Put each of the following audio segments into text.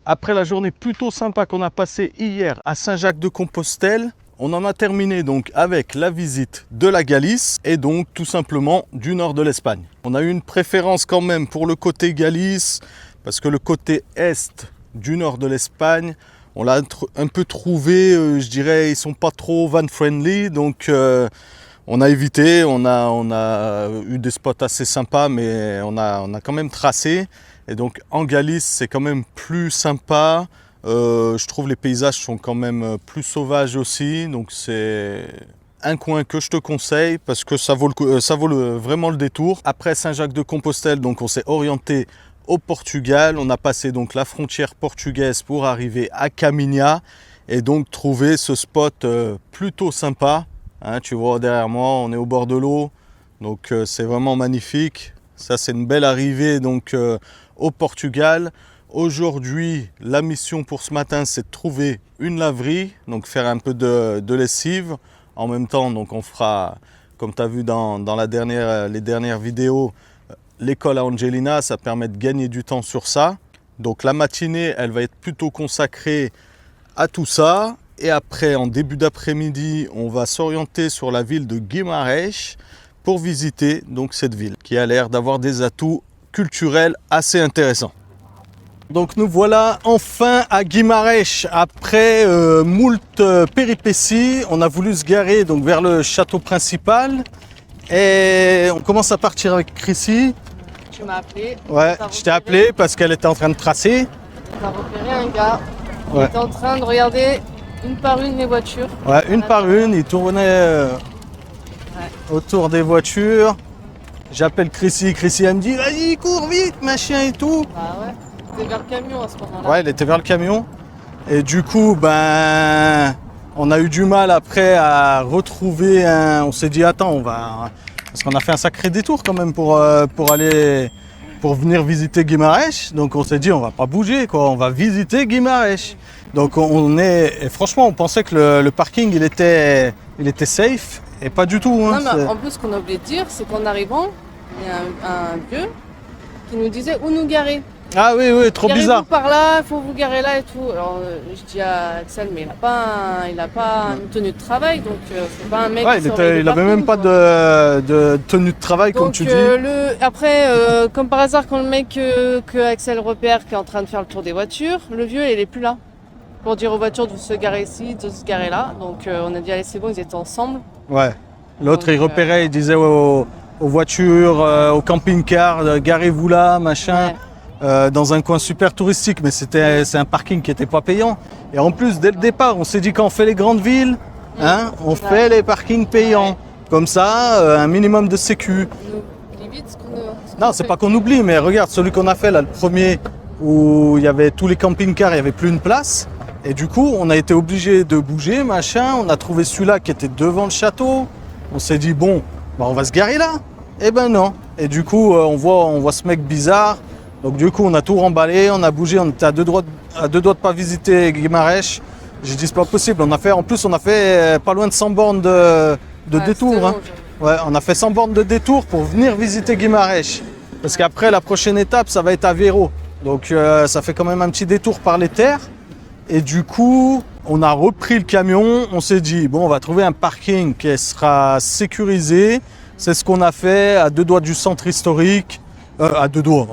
Après la journée plutôt sympa qu'on a passée hier à Saint-Jacques-de-Compostelle, on en a terminé donc avec la visite de la Galice et donc tout simplement du nord de l'Espagne. On a eu une préférence quand même pour le côté Galice parce que le côté est du nord de l'Espagne, on l'a un peu trouvé, je dirais, ils sont pas trop van friendly, donc on a évité, on a eu des spots assez sympas, mais on a quand même tracé. Et donc en Galice, c'est quand même plus sympa. Je trouve les paysages sont quand même plus sauvages aussi. Donc c'est un coin que je te conseille parce que ça vaut, vraiment le détour. Après Saint-Jacques-de-Compostelle, donc on s'est orienté au Portugal. On a passé donc la frontière portugaise pour arriver à Caminha et donc trouver ce spot plutôt sympa. Hein, tu vois derrière moi, on est au bord de l'eau, donc c'est vraiment magnifique. Ça, c'est une belle arrivée donc au Portugal. Aujourd'hui, la mission pour ce matin, c'est de trouver une laverie, donc faire un peu de lessive. En même temps, donc on fera, comme tu as vu dans les dernières vidéos, l'école à Angelina, ça permet de gagner du temps sur ça. Donc la matinée, elle va être plutôt consacrée à tout ça. Et après, en début d'après-midi, on va s'orienter sur la ville de Guimarães pour visiter donc cette ville qui a l'air d'avoir des atouts culturels assez intéressants. Donc nous voilà enfin à Guimarães après moult péripéties. On a voulu se garer donc vers le château principal et on commence à partir avec Chrissy. Tu m'as appelé. Ouais, je t'ai appelé parce qu'elle était en train de tracer. On a repéré un gars. Il Ouais. était en train de regarder une par une les voitures. Ouais, une par une, il tournait autour des voitures. J'appelle Chrissy, Chrissy elle me dit vas-y cours vite machin et tout. Bah ouais. C'était vers le camion à ce moment-là. Ouais, il était vers le camion. Et du coup, ben, on a eu du mal après à retrouver un. On s'est dit attends, on va. Parce qu'on a fait un sacré détour quand même pour venir visiter Guimarães. Donc on s'est dit on va pas bouger quoi, on va visiter Guimarães. Donc et franchement on pensait que le parking il était safe et pas du tout. Hein, Non, mais en plus, ce qu'on a oublié de dire, c'est qu'en arrivant, il y a un vieux qui nous disait où nous garer. Ah oui, trop Garez-vous bizarre. par là, il faut vous garer là et tout. Alors je dis à Axel, mais il a pas une tenue de travail, donc c'est pas un mec Ouais, qui il avait même pas de tenue de travail donc, comme tu dis. Après, comme par hasard, quand le mec que Axel repère qui est en train de faire le tour des voitures, le vieux il est plus là. Pour dire aux voitures de se garer ici, de se garer là. Donc on a dit allez c'est bon, ils étaient ensemble. Ouais. L'autre Donc, il repérait, il disait aux voitures, au camping-car, garez-vous là, machin. Ouais. Dans un coin super touristique, mais c'est un parking qui n'était pas payant. Et en plus, dès le départ, on s'est dit quand on fait les grandes villes, hein, on fait les parkings payants. Ouais. Comme ça, un minimum de sécu. On oublie vite ce qu'on Non, c'est fait. pas qu'on oublie, mais regarde, celui qu'on a fait là, le premier, où il y avait tous les camping-cars, il n'y avait plus une place. Et du coup, on a été obligé de bouger, machin. On a trouvé celui-là qui était devant le château. On s'est dit, bon, bah, on va se garer là. Eh ben non. Et du coup, on voit ce mec bizarre. Donc du coup, on a tout remballé, on a bougé, on était à deux doigts de pas visiter Guimarães. J'ai dit c'est pas possible. En plus, on a fait pas loin de 100 bornes de détour. Hein. Ouais, on a fait 100 bornes de détour pour venir visiter Guimarães. Parce qu'après, la prochaine étape, ça va être Aveiro. Donc ça fait quand même un petit détour par les terres. Et du coup, on a repris le camion. On s'est dit bon, on va trouver un parking qui sera sécurisé. C'est ce qu'on a fait à 2 doigts du centre historique. À 2 doigts,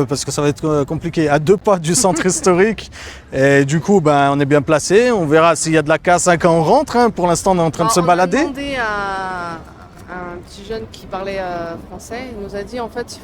parce que ça va être compliqué, à 2 pas du centre historique. Et du coup, ben, on est bien placé. On verra s'il y a de la casse quand on rentre. Hein. Pour l'instant, on est en train de se balader. On a demandé à un petit jeune qui parlait français. Il nous a dit en fait,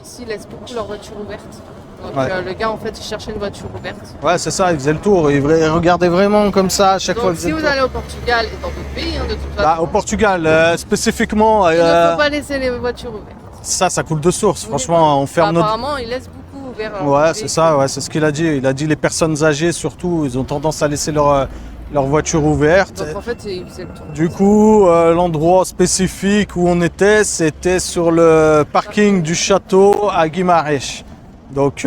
ici, ils laissent beaucoup leur voiture ouverte. Donc Ouais. le gars, en fait, il cherchait une voiture ouverte. Ouais, c'est ça, il faisait le tour. Il regardait vraiment comme ça à chaque fois. Donc si vous allez au Portugal et dans d'autres pays, hein, de toute Bah, façon, au Portugal, spécifiquement, il ne faut pas laisser les voitures ouvertes. ça coule de source. Oui, Franchement, on ferme notre... apparemment, il laisse beaucoup ouvert. Ouais, c'est ça, ouais, c'est ce qu'il a dit. Il a dit les personnes âgées, surtout, ils ont tendance à laisser leur voiture ouverte. Donc en fait, il faisait le tour. Du coup, l'endroit spécifique où on était, c'était sur le parking du château à Guimarães. Donc,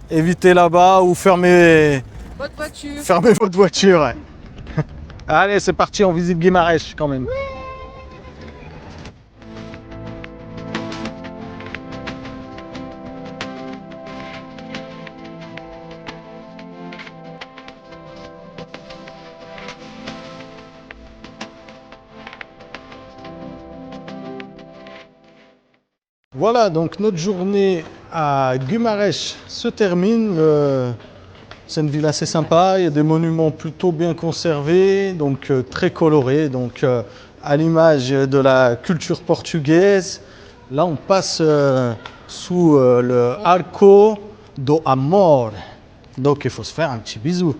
évitez là-bas ou fermez votre voiture. Ouais. Allez, c'est parti, on visite Guimarães quand même. Voilà, donc notre journée à Guimarães se termine. C'est une ville assez sympa, il y a des monuments plutôt bien conservés, donc très colorés, donc à l'image de la culture portugaise. Là, on passe sous le Arco do Amor, donc il faut se faire un petit bisou.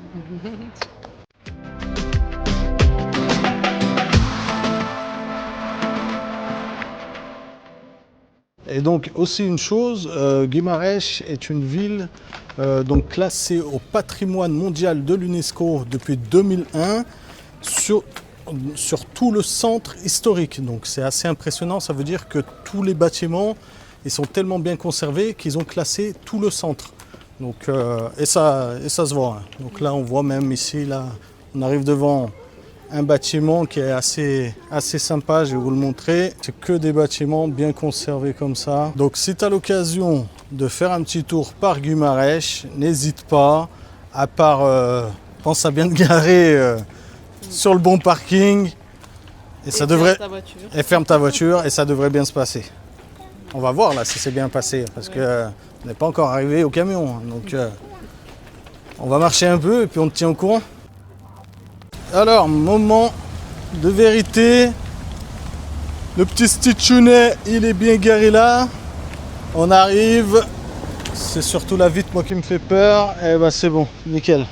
Et donc aussi une chose, Guimarães est une ville donc classée au patrimoine mondial de l'UNESCO depuis 2001 sur tout le centre historique. Donc c'est assez impressionnant, ça veut dire que tous les bâtiments ils sont tellement bien conservés qu'ils ont classé tout le centre. Donc, et ça se voit. Hein. Donc là on voit même ici, là, on arrive devant un bâtiment qui est assez sympa, je vais vous le montrer. C'est que des bâtiments bien conservés comme ça. Donc si tu as l'occasion de faire un petit tour par Guimarães, n'hésite pas, à part, pense à bien te garer sur le bon parking. Et ça devrait... Et ferme ta voiture et ça devrait bien se passer. On va voir là si c'est bien passé, parce que on n'est pas encore arrivé au camion. Donc on va marcher un peu et puis on te tient au courant. Alors, moment de vérité. Le petit Stitchounet, il est bien garé là. On arrive. C'est surtout la vitre, moi, qui me fait peur. Eh ben, c'est bon, nickel.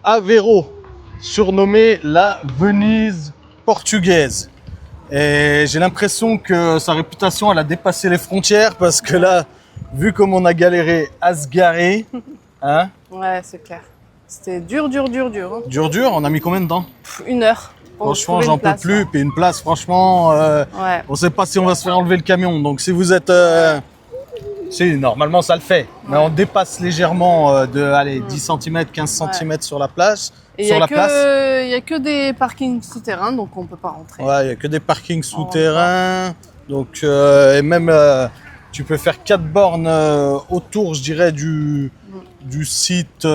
Aveiro, surnommée la Venise portugaise. Et j'ai l'impression que sa réputation, elle a dépassé les frontières parce que là, vu comme on a galéré à se garer, hein. Ouais, c'est clair. C'était dur. Hein. Dur, on a mis combien de temps? 1 heure. Franchement, j'en peux plus. Puis une place, franchement, ouais. On sait pas si on va se faire enlever le camion. Donc si vous êtes... si, normalement ça le fait. Mais on dépasse légèrement de allez, 10 cm, 15 cm sur la place. Et il n'y a que des parkings souterrains, donc on ne peut pas rentrer. Ouais, il n'y a que des parkings souterrains. Donc, et même, tu peux faire 4 bornes autour, je dirais, du site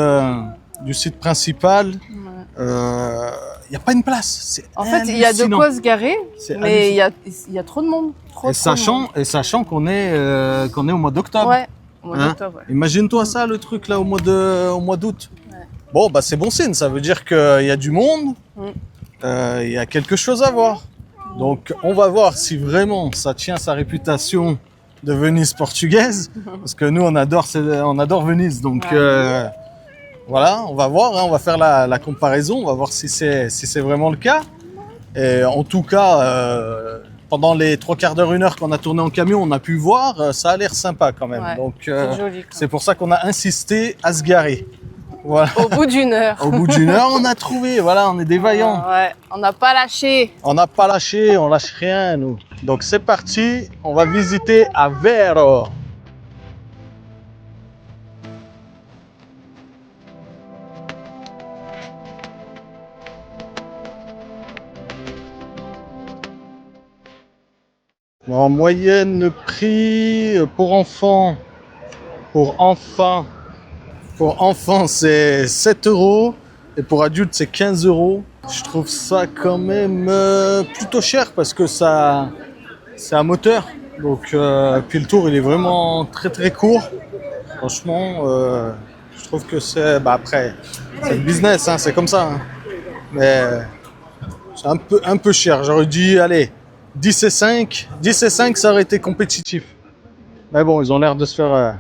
principal. Il n'y a pas une place. En fait, il y a de quoi se garer, mais il y a trop de monde. Sachant qu'on est au mois d'octobre. Ouais, au mois d'octobre. Ouais. Imagine-toi ça, le truc là, au mois d'août. Ouais. Bon, bah c'est bon signe, ça veut dire qu'il y a du monde, il y a quelque chose à voir. Donc, on va voir si vraiment ça tient sa réputation de Venise portugaise, parce que nous, on adore Venise. Donc, voilà, on va voir, hein, on va faire la comparaison, on va voir si c'est vraiment le cas. Et en tout cas, pendant les 3/4 d'heure, 1 heure qu'on a tourné en camion, on a pu voir, ça a l'air sympa quand même. Ouais, donc, c'est pour ça qu'on a insisté à se garer. Voilà. Au bout d'1 heure. Au bout d'1 heure, on a trouvé, voilà, on est des vaillants. Ouais, on n'a pas lâché. On n'a pas lâché, on lâche rien, nous. Donc c'est parti, on va visiter Aveiro. En moyenne, le prix pour enfants, c'est 7 € et pour adultes, c'est 15 €. Je trouve ça quand même plutôt cher parce que ça, c'est un moteur. Donc, puis le tour, il est vraiment très très court. Franchement, je trouve que c'est... Bah après, c'est le business, hein, c'est comme ça. Hein. Mais c'est un peu cher. J'aurais dit, allez, 10 et 5. 10 et 5, ça aurait été compétitif. Mais bon, ils ont l'air de se faire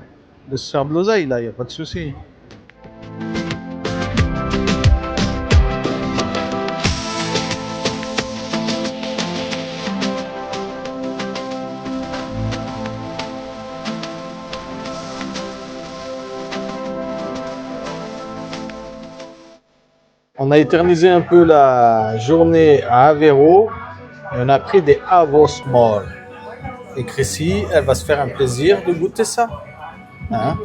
de l'oseille, là, il n'y a pas de souci. On a éternisé un peu la journée à Aveiro et on a pris des avos mol. Et Chrissy, elle va se faire un plaisir de goûter ça. Hein?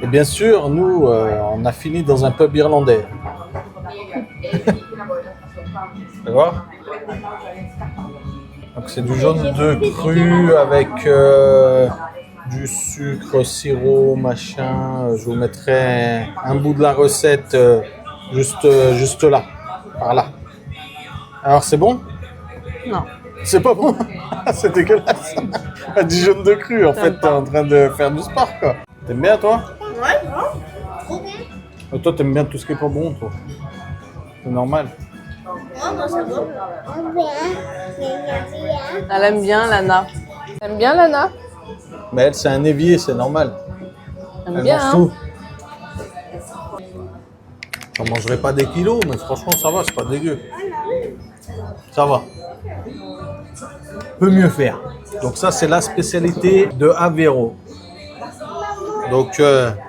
Et bien sûr, nous, on a fini dans un pub irlandais. Tu vois? Donc c'est du jaune d'œuf cru avec du sucre, sirop, machin. Je vous mettrai un bout de la recette juste là, par là. Alors c'est bon? Non. C'est pas bon? C'est dégueulasse. Du jaune de cru, en fait, t'es en train de faire du sport, quoi. T'aimes bien, toi? Ouais, trop bien. Toi, t'aimes bien tout ce qui est pas bon, toi. C'est normal. Ouais, moi, ça va. Elle aime bien Lana. T'aimes bien Lana? Mais elle, c'est un évier, c'est normal. Elle aime Elle bien, mange hein? tout. J'en mangerai pas des kilos, mais franchement, ça va, c'est pas dégueu. Ça va. Peut mieux faire. Donc ça, c'est la spécialité de Aveiro. Donc,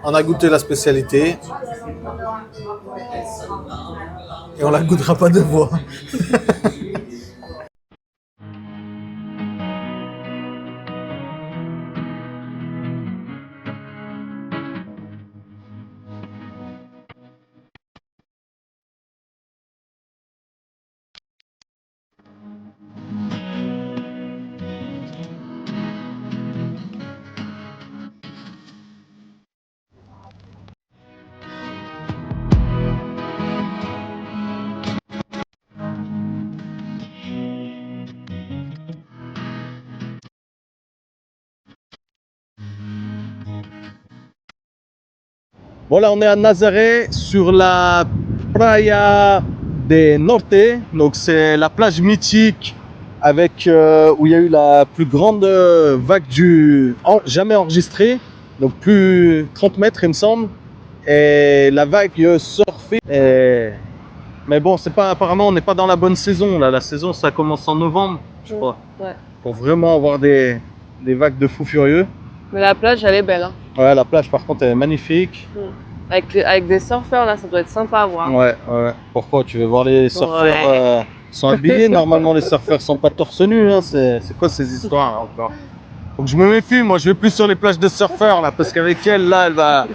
on a goûté la spécialité. Et on la goûtera pas deux fois. Bon, là, on est à Nazaré sur la Praia de Norte. Donc, c'est la plage mythique avec où il y a eu la plus grande vague jamais enregistrée. Donc, plus 30 mètres, il me semble. Et la vague surfée. Mais bon, c'est pas, apparemment, on n'est pas dans la bonne saison. Là. La saison, ça commence en novembre, je crois. Ouais. Pour vraiment avoir des vagues de fous furieux. Mais la plage, elle est belle, hein. Ouais, la plage, par contre, elle est magnifique. Avec des surfeurs, là, ça doit être sympa à voir. Ouais, ouais. Pourquoi? Tu veux voir les surfeurs Ouais. sont habillés? Normalement, les surfeurs sont pas torse nu. Hein. C'est quoi ces histoires encore? Donc je me méfie. Moi, je vais plus sur les plages de surfeurs là, parce qu'avec elle, là, elle va.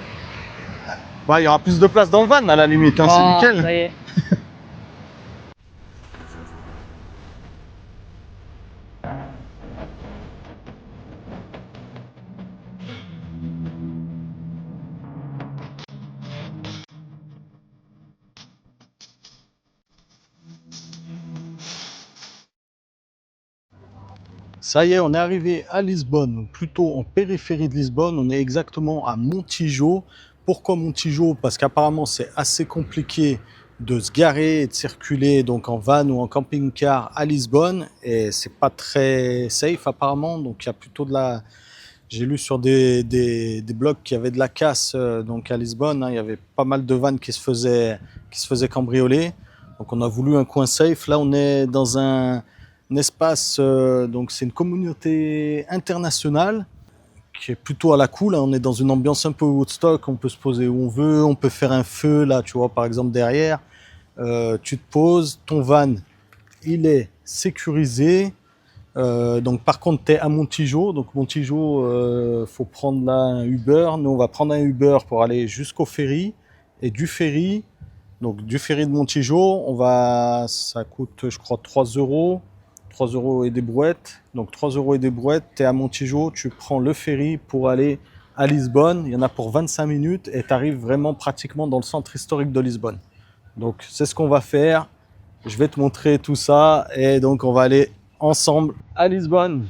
Bah, il y aura plus de place dans le van à la limite. Hein. C'est nickel. Ça y est. Ça y est, on est arrivé à Lisbonne, ou plutôt en périphérie de Lisbonne. On est exactement à Montijo. Pourquoi Montijo? Parce qu'apparemment c'est assez compliqué de se garer et de circuler donc en van ou en camping-car à Lisbonne, et c'est pas très safe apparemment. Donc il y a plutôt de la. J'ai lu sur des blogs qu'il y avait de la casse donc à Lisbonne. Hein. Il y avait pas mal de vannes qui se faisaient cambrioler. Donc on a voulu un coin safe. Là on est dans un espace, donc c'est une communauté internationale qui est plutôt à la cool. Hein. On est dans une ambiance un peu Woodstock. On peut se poser où on veut. On peut faire un feu là, tu vois, par exemple derrière. Tu te poses. Ton van, il est sécurisé. Donc par contre tu es à Montijo, donc Montijo faut prendre là un Uber. Nous on va prendre un Uber pour aller jusqu'au ferry, et du ferry de Montijo ça coûte je crois 3 euros et des brouettes. Donc 3 euros et des brouettes, tu es à Montijo, tu prends le ferry pour aller à Lisbonne. Il y en a pour 25 minutes et tu arrives vraiment pratiquement dans le centre historique de Lisbonne. Donc c'est ce qu'on va faire. Je vais te montrer tout ça et donc on va aller ensemble à Lisbonne.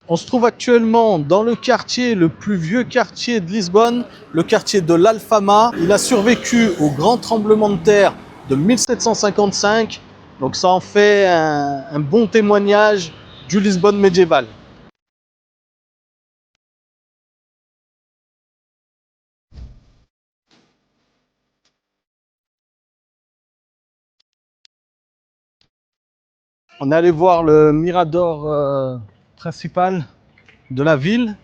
On se trouve actuellement dans le quartier, le plus vieux quartier de Lisbonne, le quartier de l'Alfama. Il a survécu au grand tremblement de terre de 1755, donc ça en fait un bon témoignage du Lisbonne médiéval. On est allé voir le mirador principal de la ville,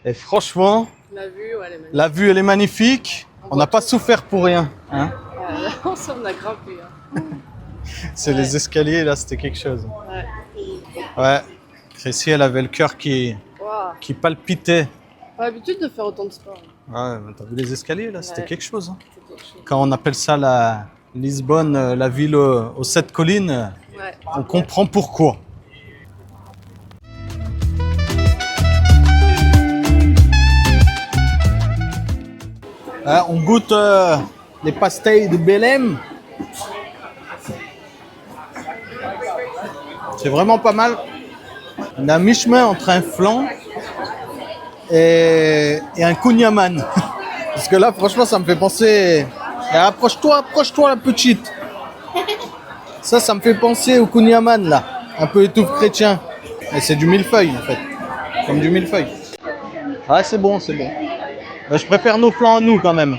et franchement, La vue, ouais, elle est magnifique. La vue, elle est magnifique. On n'a pas souffert pour rien. Hein. On a grimpé. Hein. C'est Ouais. les escaliers, là, c'était quelque chose. Ouais. Ouais. Chrissy, elle avait le cœur Wow. qui palpitait. Pas l'habitude de faire autant de sport. Ouais, mais t'as vu les escaliers, là, c'était Ouais. quelque chose. Hein. C'est quelque chose. Quand on appelle ça la Lisbonne, la ville aux 7 collines, Ouais. on comprend pourquoi. On goûte les pastilles de Belém. C'est vraiment pas mal. On est à mi-chemin entre un flan et un kouign-amann. Parce que là, franchement, ça me fait penser... Eh, approche-toi, la petite. Ça me fait penser au kouign-amann, là. Un peu étouffe chrétien. Et c'est du millefeuille, en fait. Comme du millefeuille. Ah, c'est bon, c'est bon. Je préfère nos flans à nous, quand même.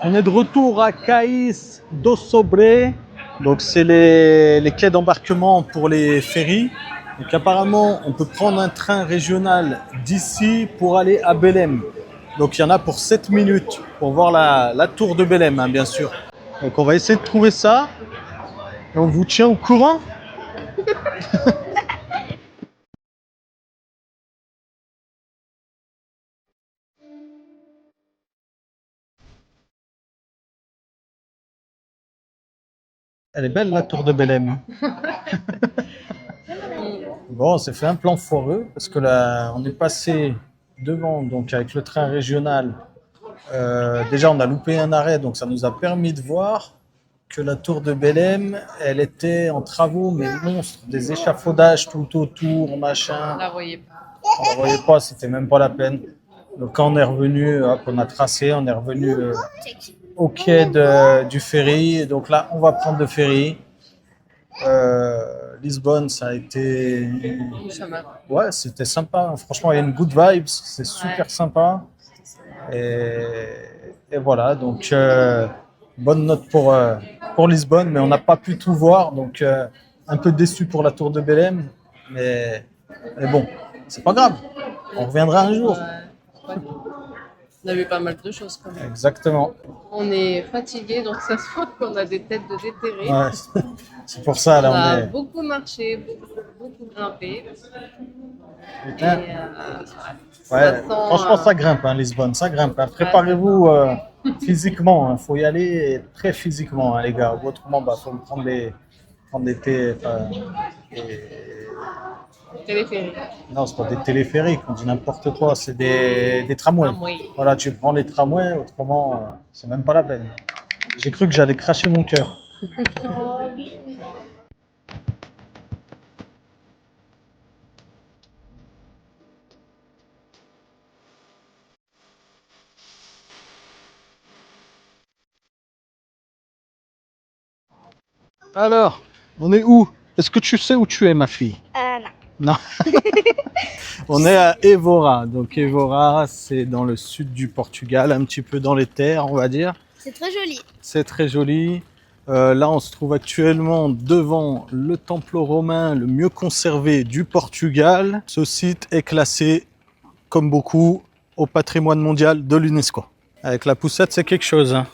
On est de retour à Caïs do Sobre. Donc c'est les quais d'embarquement pour les ferries. Donc apparemment, on peut prendre un train régional d'ici pour aller à Belém. Donc il y en a pour 7 minutes pour voir la tour de Belém, hein, bien sûr. Donc on va essayer de trouver ça. Et on vous tient au courant. Elle est belle la tour de Belém. Bon, on s'est fait un plan foireux parce que là, on est passé devant, donc avec le train régional. Déjà, on a loupé un arrêt, donc ça nous a permis de voir que la tour de Belém, elle était en travaux, mais monstres, des échafaudages tout autour, machin. On la voyait pas. On ne voyait pas, c'était même pas la peine. Donc quand on est revenu, hop, on a tracé, on est revenu au quai du ferry. Et donc là, on va prendre le ferry. Lisbonne, ça a été... Ouais, c'était sympa. Franchement, il y a une good vibes. C'est super sympa. Et voilà, donc bonne note pour Lisbonne, mais on n'a pas pu tout voir. Donc un peu déçu pour la tour de Belém. Mais bon, c'est pas grave. On reviendra un jour. Ouais. On a vu pas mal de choses quand même. Exactement. On est fatigué, donc ça se voit qu'on a des têtes de déterrés. Ouais, c'est pour ça, On là, a on est... beaucoup marché, beaucoup grimpé. Et, Hein. Ouais, maintenant, franchement, ça grimpe, hein, Lisbonne, ça grimpe. Hein. Préparez-vous physiquement, il faut y aller très physiquement, hein, les gars. Autrement, bah, faut prendre des téléphérique. Non, c'est pas des téléphériques, on dit n'importe quoi, c'est des tramways. Tramway. Voilà, tu prends les tramways, autrement, c'est même pas la peine. J'ai cru que j'allais cracher mon cœur. Alors, on est où? Est-ce que tu sais où tu es, ma fille? Non. Non. On est à Évora. Donc Évora, c'est dans le sud du Portugal, un petit peu dans les terres, on va dire. C'est très joli. C'est très joli. Là, on se trouve actuellement devant le temple romain le mieux conservé du Portugal. Ce site est classé, comme beaucoup, au patrimoine mondial de l'UNESCO. Avec la poussette, c'est quelque chose. Hein.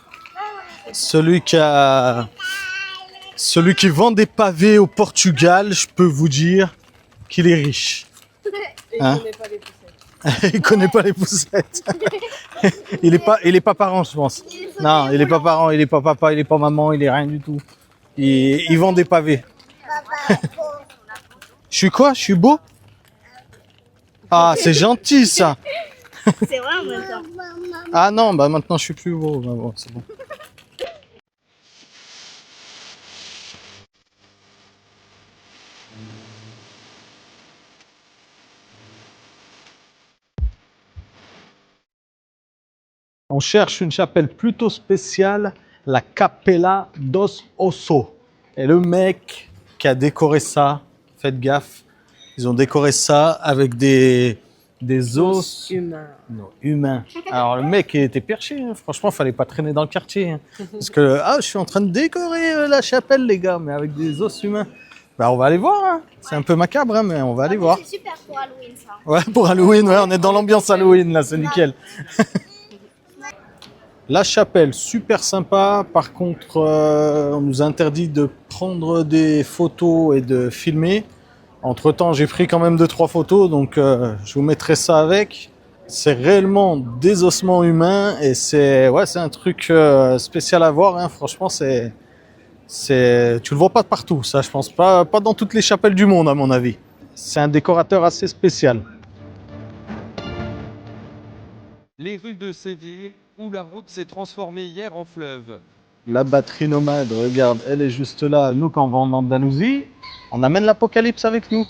Celui qui vend des pavés au Portugal, je peux vous dire qu'il est riche. Hein? Il connaît pas les poussettes. Il est pas parent, je pense. Non, il est pas parent, il est pas papa, il est pas maman, il est rien du tout. Il vend des pavés. Je suis quoi? Je suis beau? Ah, c'est gentil ça. C'est vrai en même temps. Ah non, bah maintenant je suis plus beau. Bah bon, c'est bon. On cherche une chapelle plutôt spéciale, la Capella dos Ossos. Et le mec qui a décoré ça, faites gaffe, ils ont décoré ça avec des des os humains. non, humains. Alors le mec il était perché, hein. Franchement, fallait pas traîner dans le quartier. Hein. Parce que je suis en train de décorer la chapelle, les gars, mais avec des os humains. Bah, on va aller voir. Hein. C'est un peu macabre, hein, mais on va aller voir. C'est super pour Halloween, ça. Ouais, pour Halloween, ouais, on est dans l'ambiance Halloween là, c'est nickel. La chapelle, super sympa. Par contre, on nous a interdit de prendre des photos et de filmer. Entre-temps, j'ai pris quand même 2-3 photos, donc je vous mettrai ça avec. C'est réellement des ossements humains et c'est un truc spécial à voir. Hein. Franchement, tu le vois pas de partout. Ça, je pense pas dans toutes les chapelles du monde, à mon avis. C'est un décorateur assez spécial. Les rues de Séville, où la route s'est transformée hier en fleuve. La batterie nomade, regarde, elle est juste là. Nous, quand on va en Andalousie, on amène l'apocalypse avec nous.